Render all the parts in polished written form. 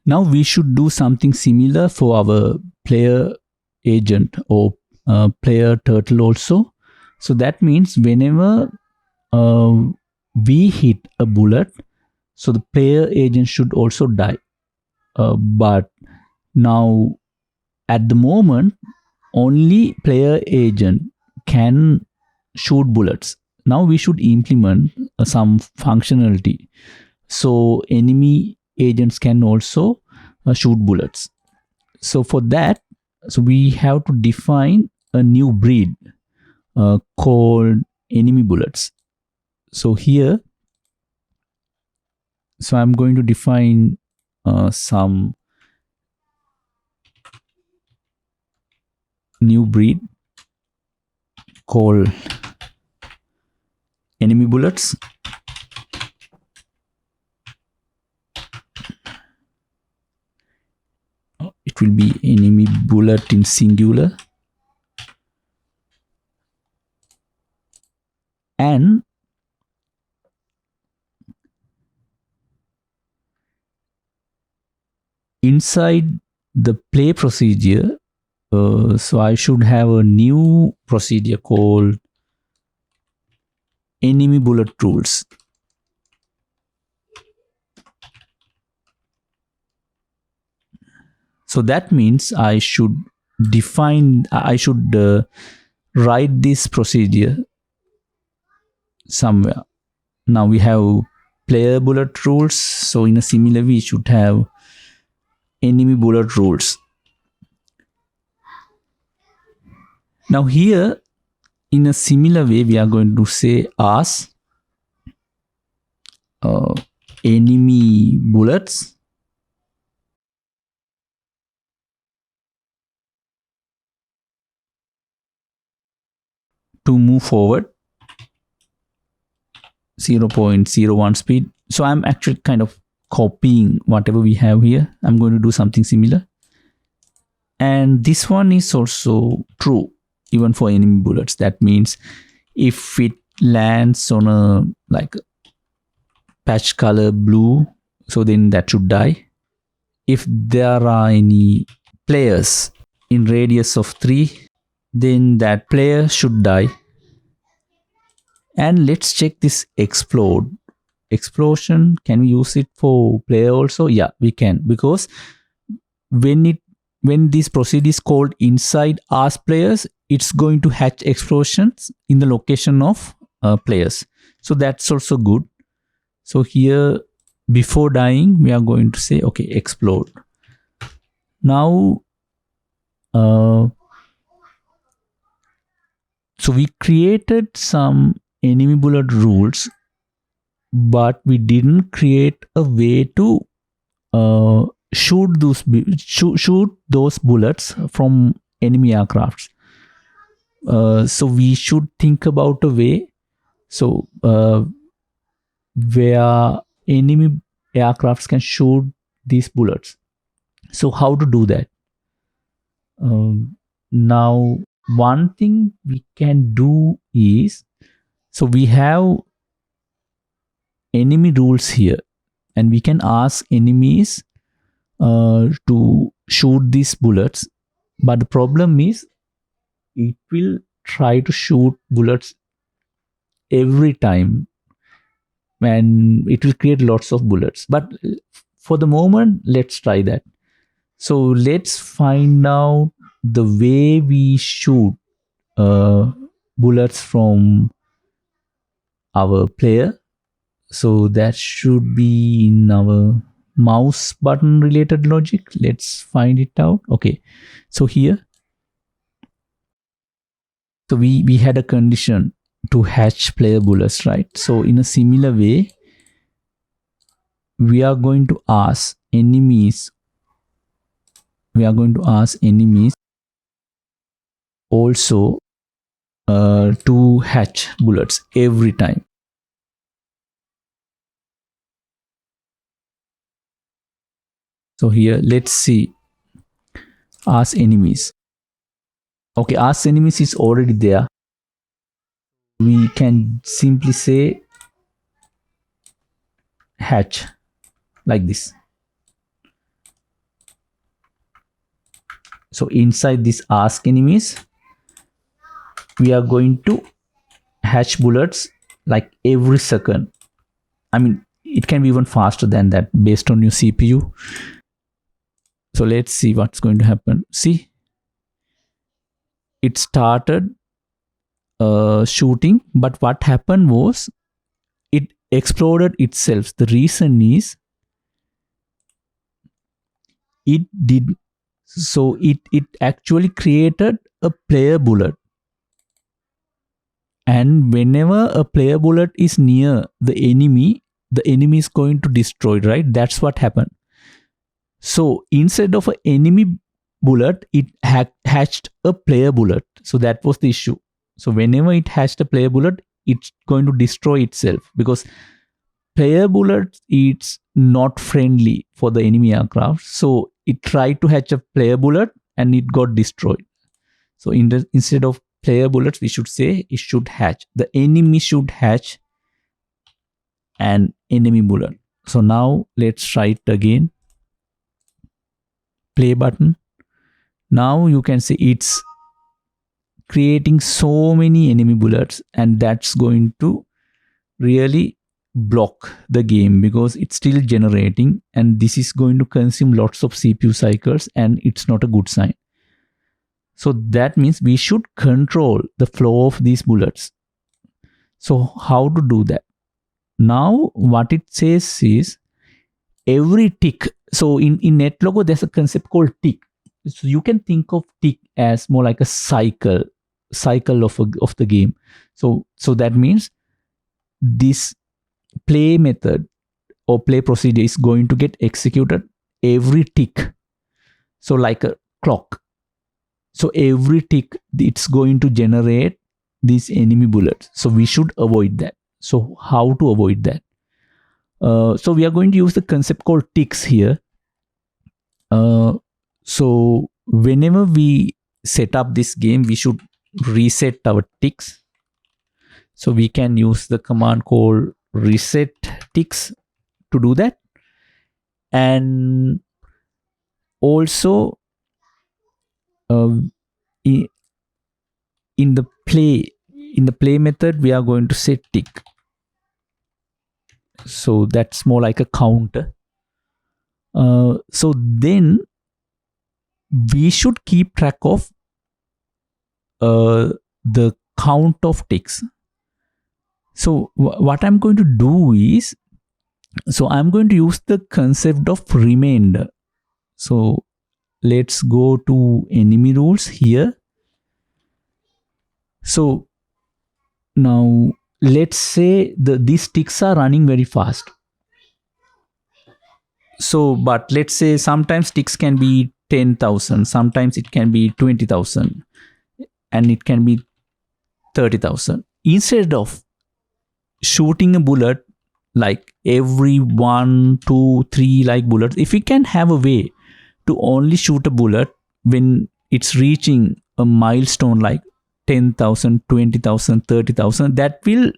Now we should do something similar for our player agent or player turtle also. So that means whenever we hit a bullet, so the player agent should also die. But now at the moment, only player agent can shoot bullets. Now we should implement some functionality so enemy agents can also shoot bullets. So for that, so we have to define a new breed called enemy bullets. So here, so I'm going to define some new breed called enemy bullets. It will be enemy bullet in singular. And inside the play procedure, so I should have a new procedure called enemy bullet rules. So that means I should write this procedure somewhere. Now we have player bullet rules. So in a similar way, we should have enemy bullet rules. Now here, in a similar way, we are going to say as enemy bullets to move forward 0.01 speed. So I'm actually kind of copying whatever we have here. I'm going to do something similar. And this one is also true even for enemy bullets. That means if it lands on a like patch color blue, so then that should die. If there are any players in radius of 3, then that player should die. And let's check this explode. Explosion, can we use it for player also? Yeah, we can, because when this procedure is called inside as players, it's going to hatch explosions in the location of players. So that's also good. So here, before dying, we are going to say, okay, explode. Now, so we created some enemy bullet rules, but we didn't create a way to shoot those bullets from enemy aircrafts. So we should think about a way so where enemy aircrafts can shoot these bullets. So how to do that? Now one thing we can do is, so we have enemy rules here, and we can ask enemies to shoot these bullets, but the problem is it will try to shoot bullets every time and it will create lots of bullets. But for the moment, let's try that. So let's find out the way we shoot bullets from our player. So that should be in our mouse button related logic. Let's find it out. Okay, so here, so we had a condition to hatch player bullets, right? So in a similar way, we are going to ask enemies also to hatch bullets every time. So here, let's see, ask enemies. Okay, ask enemies is already there. We can simply say hatch like this. So inside this ask enemies, we are going to hatch bullets like every second. I mean, it can be even faster than that based on your CPU. So let's see what's going to happen. See, it started shooting, but what happened was it exploded itself. The reason is it did so it actually created a player bullet, and whenever a player bullet is near the enemy is going to destroy it, right? That's what happened. So instead of an enemy bullet, it hatched a player bullet. So that was the issue. So whenever it hatched a player bullet, it's going to destroy itself, because player bullet it's not friendly for the enemy aircraft. So it tried to hatch a player bullet and it got destroyed. So instead of player bullets, we should say it should hatch. The enemy should hatch an enemy bullet. So now let's try it again. Play button. Now you can see it's creating so many enemy bullets, and that's going to really block the game because it's still generating, and this is going to consume lots of CPU cycles, and it's not a good sign. So that means we should control the flow of these bullets. So how to do that? Now what it says is every tick. So in NetLogo there's a concept called tick. So you can think of tick as more like a cycle of the game. So that means this play method or play procedure is going to get executed every tick. So like a clock. So every tick it's going to generate these enemy bullets. So we should avoid that. So how to avoid that? So we are going to use the concept called ticks here. So whenever we set up this game, we should reset our ticks. So we can use the command called reset ticks to do that. And also in the play method, we are going to set tick. So that's more like a counter. So then we should keep track of the count of ticks. So what I'm going to do is, so I'm going to use the concept of remainder. So let's go to enemy rules here. So now let's say these ticks are running very fast. So but let's say sometimes ticks can be 10,000, sometimes it can be 20,000, and it can be 30,000. Instead of shooting a bullet like every 1, 2, 3 like bullets, if we can have a way to only shoot a bullet when it's reaching a milestone like 10,000, 20,000, 30,000, that will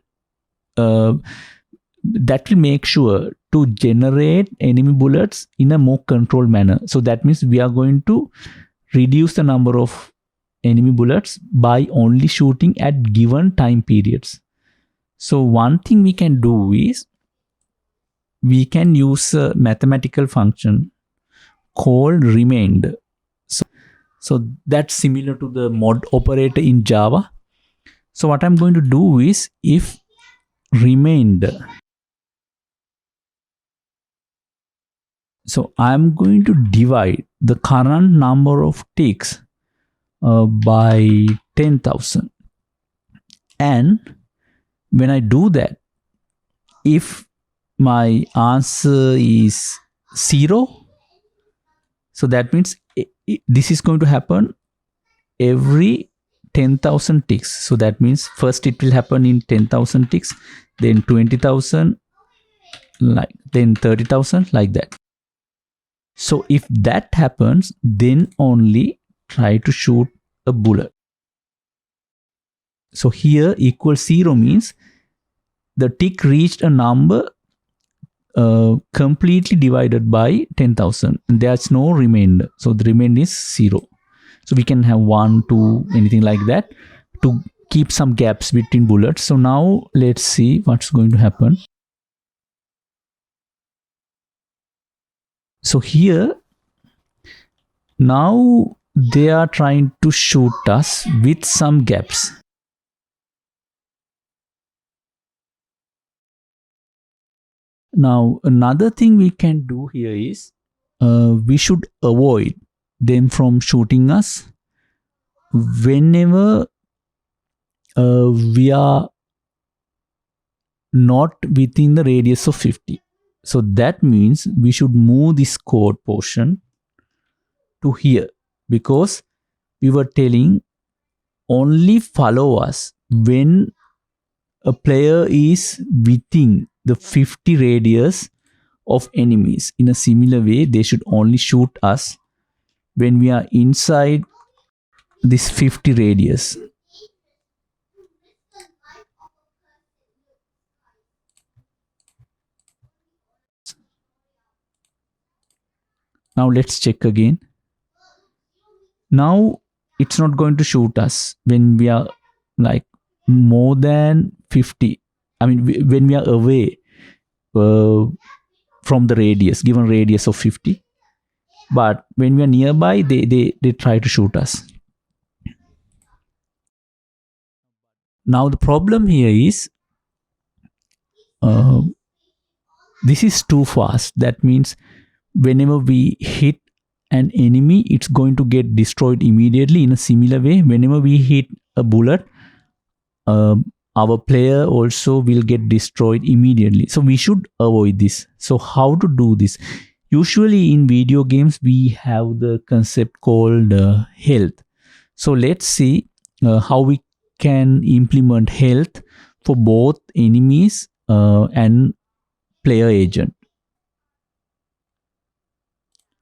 make sure to generate enemy bullets in a more controlled manner. So that means we are going to reduce the number of enemy bullets by only shooting at given time periods. So one thing we can do is we can use a mathematical function called remainder. So that's similar to the mod operator in Java. So what I'm going to do is, if remainder, so I'm going to divide the current number of ticks by 10,000, and when I do that, if my answer is 0, so that means this is going to happen every 10,000 ticks. So that means first it will happen in 10,000 ticks, then 20,000, like then 30,000, like that. So if that happens, then only try to shoot a bullet. So here equals 0 means the tick reached a number completely divided by 10,000. There's no remainder. So the remainder is 0. So we can have 1, 2, anything like that to keep some gaps between bullets. So now let's see what's going to happen. So here, now they are trying to shoot us with some gaps. Now another thing we can do here is we should avoid them from shooting us whenever we are not within the radius of 50. So that means we should move this code portion to here, because we were telling only follow us when a player is within the 50 radius of enemies. In a similar way, they should only shoot us when we are inside this 50 radius. Now let's check again. Now it's not going to shoot us when we are like more than 50. I mean, when we are away from the radius, given radius of 50. But when we are nearby, they try to shoot us. Now the problem here is this is too fast. That means whenever we hit an enemy, it's going to get destroyed immediately. In a similar way, whenever we hit a bullet, our player also will get destroyed immediately. So we should avoid this. So how to do this? Usually in video games, we have the concept called health. So let's see how we can implement health for both enemies and player agent.